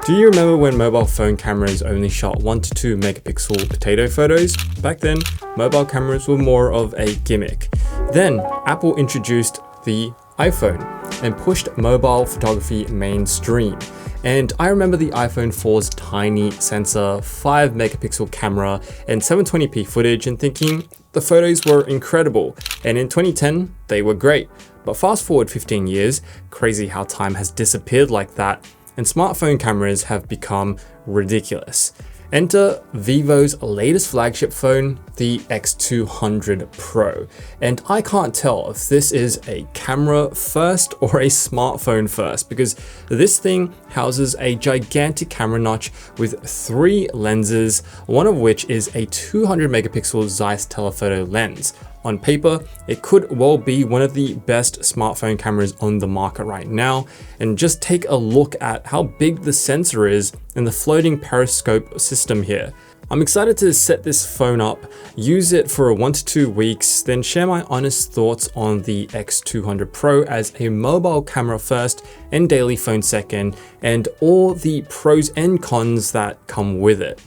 Do you remember when mobile phone cameras only shot 1 to 2 megapixel potato photos? Back then, mobile cameras were more of a gimmick. Then, Apple introduced the iPhone and pushed mobile photography mainstream. And I remember the iPhone 4's tiny sensor, 5 megapixel camera, and 720p footage and thinking the photos were incredible. And in 2010, they were great. But fast forward 15 years, crazy how time has disappeared like that, and smartphone cameras have become ridiculous. Enter Vivo's latest flagship phone, the X200 Pro. And I can't tell if this is a camera first or a smartphone first, because this thing houses a gigantic camera notch with 3 lenses, one of which is a 200 megapixel Zeiss telephoto lens. On paper, it could well be one of the best smartphone cameras on the market right now. And just take a look at how big the sensor is and the floating periscope system here. I'm excited to set this phone up, use it for 1 to 2 weeks, then share my honest thoughts on the X200 Pro as a mobile camera first and daily phone second, and all the pros and cons that come with it.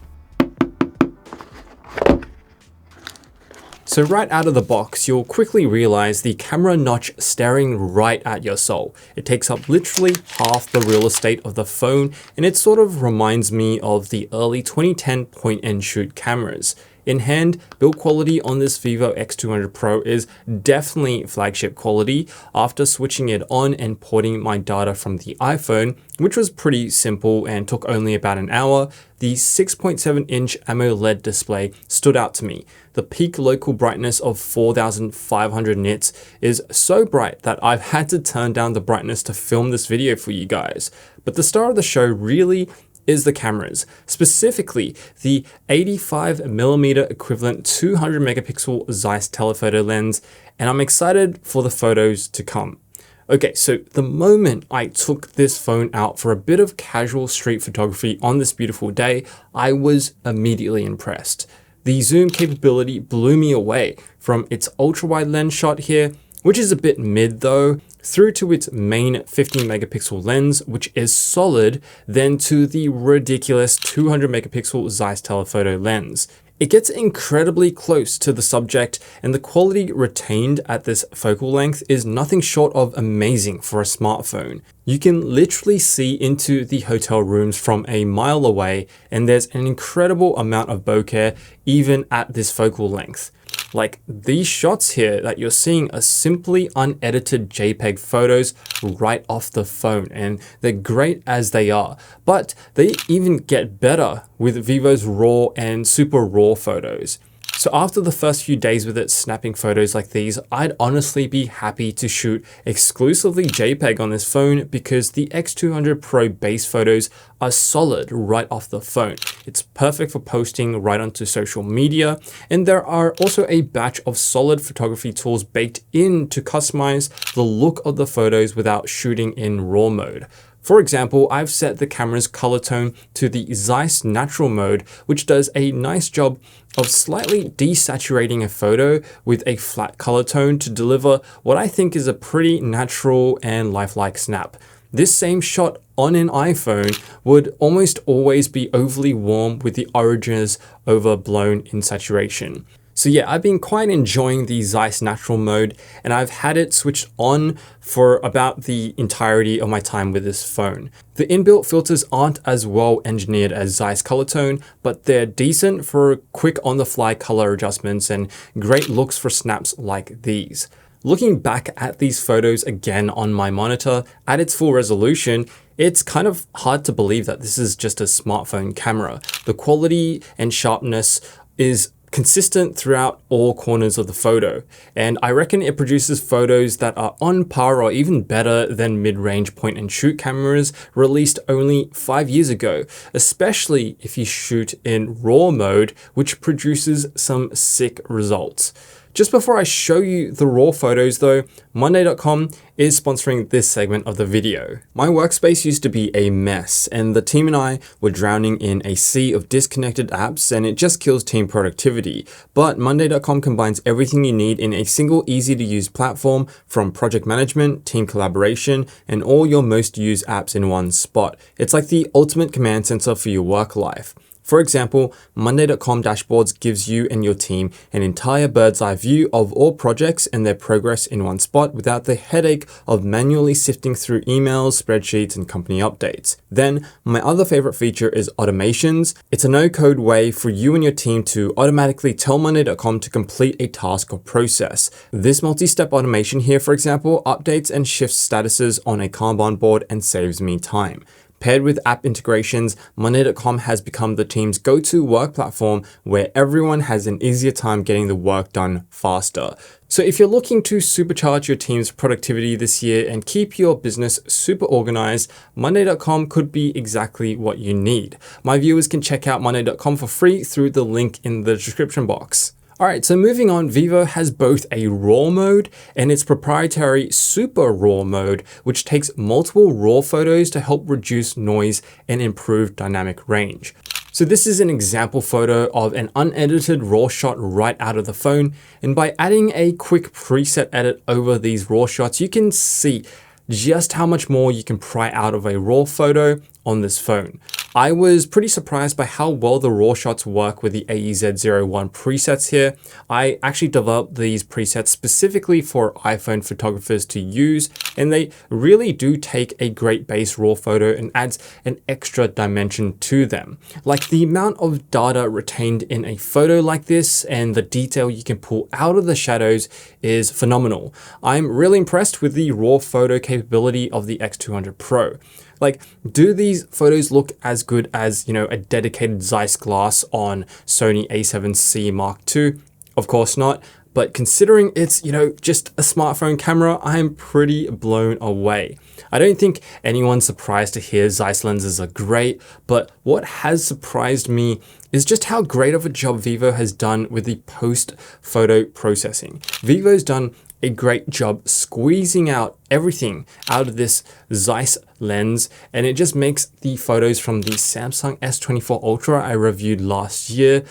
So right out of the box, you'll quickly realize the camera notch staring right at your soul. It takes up literally half the real estate of the phone, and it sort of reminds me of the early 2010 point and shoot cameras. In hand, build quality on this Vivo X200 Pro is definitely flagship quality. After switching it on and porting my data from the iPhone, which was pretty simple and took only about an hour, the 6.7-inch AMOLED display stood out to me. The peak local brightness of 4,500 nits is so bright that I've had to turn down the brightness to film this video for you guys. But the star of the show really is the cameras, specifically the 85mm equivalent 200 megapixel Zeiss telephoto lens, and I'm excited for the photos to come. Okay, so the moment I took this phone out for a bit of casual street photography on this beautiful day, I was immediately impressed. The zoom capability blew me away, from its ultra-wide lens shot here, which is a bit mid though, through to its main 15 megapixel lens, which is solid, then to the ridiculous 200 megapixel Zeiss telephoto lens. It gets incredibly close to the subject, and the quality retained at this focal length is nothing short of amazing for a smartphone. You can literally see into the hotel rooms from a mile away, and there's an incredible amount of bokeh even at this focal length. Like, these shots here that you're seeing are simply unedited JPEG photos right off the phone, and they're great as they are, but they even get better with Vivo's RAW and SuperRAW photos. So after the first few days with it snapping photos like these, I'd honestly be happy to shoot exclusively JPEG on this phone, because the X200 Pro base photos are solid right off the phone. It's perfect for posting right onto social media, and there are also a batch of solid photography tools baked in to customize the look of the photos without shooting in RAW mode. For example, I've set the camera's color tone to the Zeiss natural mode, which does a nice job of slightly desaturating a photo with a flat color tone to deliver what I think is a pretty natural and lifelike snap. This same shot on an iPhone would almost always be overly warm with the origins overblown in saturation. So yeah, I've been quite enjoying the Zeiss natural mode, and I've had it switched on for about the entirety of my time with this phone. The inbuilt filters aren't as well engineered as Zeiss color tone, but they're decent for quick on-the-fly color adjustments and great looks for snaps like these. Looking back at these photos again on my monitor at its full resolution, it's kind of hard to believe that this is just a smartphone camera. The quality and sharpness is consistent throughout all corners of the photo, and I reckon it produces photos that are on par or even better than mid-range point and shoot cameras released only 5 years ago, especially if you shoot in RAW mode, which produces some sick results. Just before I show you the raw photos though, Monday.com is sponsoring this segment of the video. My workspace used to be a mess and the team and I were drowning in a sea of disconnected apps and it just kills team productivity. But Monday.com combines everything you need in a single easy to use platform, from project management, team collaboration, and all your most used apps in one spot. It's like the ultimate command center for your work life. For example, Monday.com dashboards gives you and your team an entire bird's eye view of all projects and their progress in one spot without the headache of manually sifting through emails, spreadsheets, and company updates. Then, my other favorite feature is automations. It's a no-code way for you and your team to automatically tell Monday.com to complete a task or process. This multi-step automation here, for example, updates and shifts statuses on a Kanban board and saves me time. Paired with app integrations, Monday.com has become the team's go-to work platform where everyone has an easier time getting the work done faster. So if you're looking to supercharge your team's productivity this year and keep your business super organized, Monday.com could be exactly what you need. My viewers can check out Monday.com for free through the link in the description box. Alright, so moving on, Vivo has both a RAW mode and its proprietary SuperRAW mode, which takes multiple RAW photos to help reduce noise and improve dynamic range. So this is an example photo of an unedited RAW shot right out of the phone, and by adding a quick preset edit over these RAW shots, you can see just how much more you can pry out of a RAW photo on this phone. I was pretty surprised by how well the RAW shots work with the AEZ01 presets here. I actually developed these presets specifically for iPhone photographers to use, and they really do take a great base RAW photo and adds an extra dimension to them. Like the amount of data retained in a photo like this and the detail you can pull out of the shadows is phenomenal. I'm really impressed with the RAW photo capability of the X200 Pro. Like, do these photos look as good as, a dedicated Zeiss glass on Sony a7C Mark II? Of course not. But considering it's, just a smartphone camera, I'm pretty blown away. I don't think anyone's surprised to hear Zeiss lenses are great, but what has surprised me is just how great of a job Vivo has done with the post-photo processing. Vivo's done a great job squeezing out everything out of this Zeiss lens, and it just makes the photos from the Samsung S24 Ultra I reviewed last year.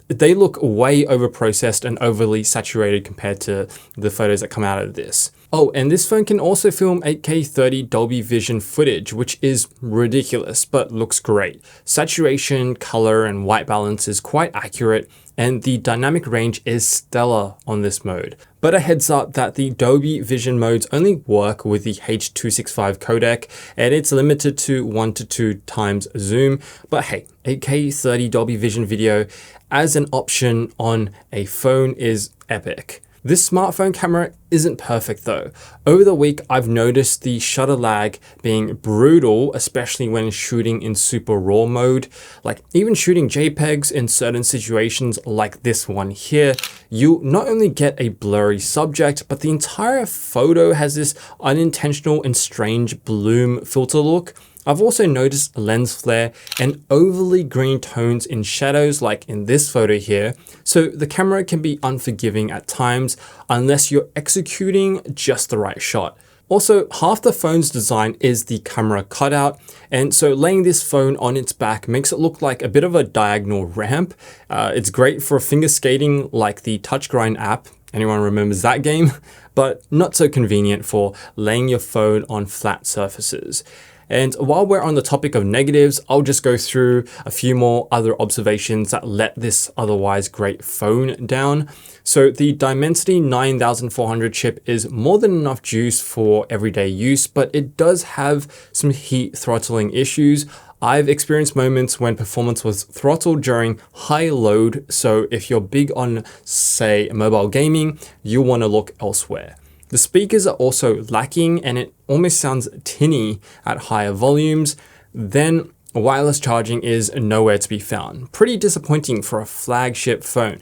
They look way over-processed and overly saturated compared to the photos that come out of this. Oh, and this phone can also film 8K 30 Dolby Vision footage, which is ridiculous, but looks great. Saturation, color, and white balance is quite accurate, and the dynamic range is stellar on this mode. But a heads up that the Dolby Vision modes only work with the H.265 codec, and it's limited to 1 to 2 times zoom. But hey, 8K 30 Dolby Vision video as an option on a phone is epic. This smartphone camera isn't perfect though. Over the week, I've noticed the shutter lag being brutal, especially when shooting in super RAW mode. Like even shooting JPEGs in certain situations like this one here, you not only get a blurry subject, but the entire photo has this unintentional and strange bloom filter look. I've also noticed lens flare and overly green tones in shadows like in this photo here, so the camera can be unforgiving at times unless you're executing just the right shot. Also, half the phone's design is the camera cutout, and so laying this phone on its back makes it look like a bit of a diagonal ramp. It's great for finger skating like the Touch Grind app. Anyone remembers that game? But not so convenient for laying your phone on flat surfaces. And while we're on the topic of negatives, I'll just go through a few more other observations that let this otherwise great phone down. So the Dimensity 9400 chip is more than enough juice for everyday use, but it does have some heat throttling issues. I've experienced moments when performance was throttled during high load, so if you're big on, say, mobile gaming, you'll want to look elsewhere. The speakers are also lacking and it almost sounds tinny at higher volumes. Then wireless charging is nowhere to be found. Pretty disappointing for a flagship phone.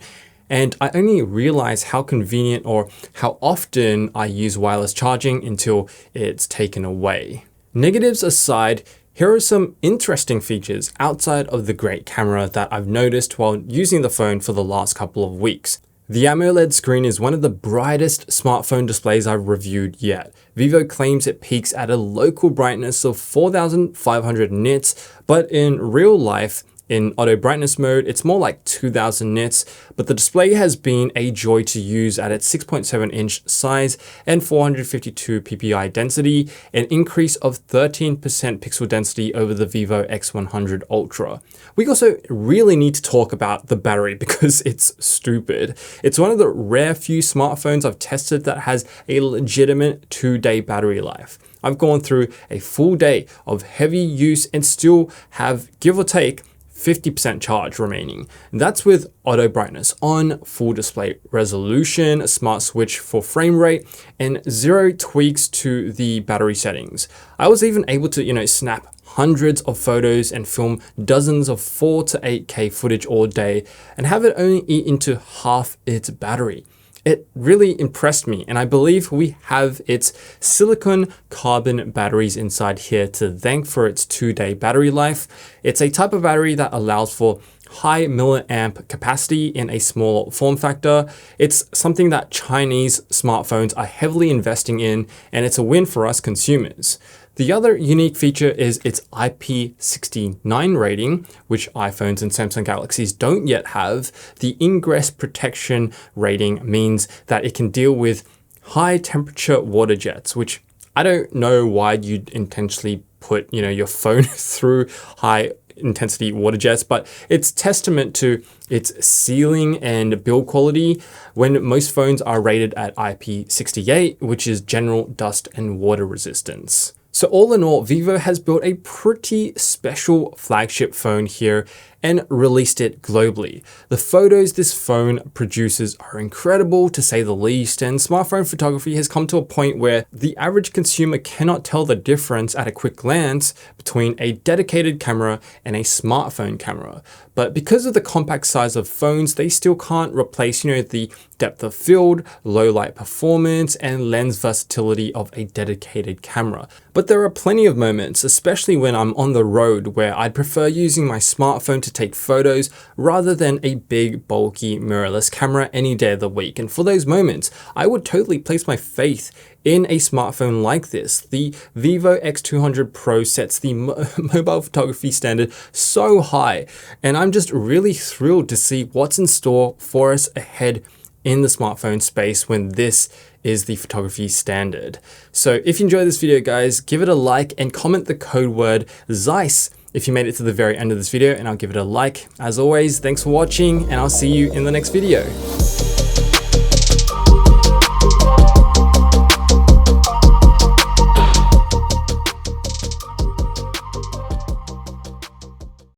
And I only realized how convenient or how often I use wireless charging until it's taken away. Negatives aside, here are some interesting features outside of the great camera that I've noticed while using the phone for the last couple of weeks. The AMOLED screen is one of the brightest smartphone displays I've reviewed yet. Vivo claims it peaks at a local brightness of 4,500 nits, but in real life, in auto brightness mode, it's more like 2000 nits, but the display has been a joy to use at its 6.7-inch size and 452 ppi density, an increase of 13% pixel density over the Vivo X100 Ultra. We also really need to talk about the battery because it's stupid. It's one of the rare few smartphones I've tested that has a legitimate 2-day battery life. I've gone through a full day of heavy use and still have, give or take, 50% charge remaining. That's with auto brightness on, full display resolution, a smart switch for frame rate, and 0 tweaks to the battery settings. I was even able to, snap hundreds of photos and film dozens of 4 to 8K footage all day and have it only eat into half its battery. It really impressed me, and I believe we have its silicon carbon batteries inside here to thank for its 2-day battery life. It's a type of battery that allows for high milliamp capacity in a small form factor. It's something that Chinese smartphones are heavily investing in, and it's a win for us consumers. The other unique feature is its IP69 rating, which iPhones and Samsung Galaxies don't yet have. The ingress protection rating means that it can deal with high temperature water jets, which I don't know why you'd intentionally put, your phone through high intensity water jets, but it's testament to its sealing and build quality when most phones are rated at IP68, which is general dust and water resistance. So all in all, Vivo has built a pretty special flagship phone here and released it globally. The photos this phone produces are incredible to say the least, and smartphone photography has come to a point where the average consumer cannot tell the difference at a quick glance between a dedicated camera and a smartphone camera. But because of the compact size of phones, they still can't replace, the depth of field, low light performance, and lens versatility of a dedicated camera. But there are plenty of moments, especially when I'm on the road, where I'd prefer using my smartphone to take photos rather than a big, bulky, mirrorless camera any day of the week. And for those moments, I would totally place my faith in a smartphone like this. The Vivo X200 Pro sets the mobile photography standard so high, and I'm just really thrilled to see what's in store for us ahead in the smartphone space when this is the photography standard. So if you enjoyed this video, guys, give it a like and comment the code word Zeiss if you made it to the very end of this video, and I'll give it a like. As always, thanks for watching, and I'll see you in the next video.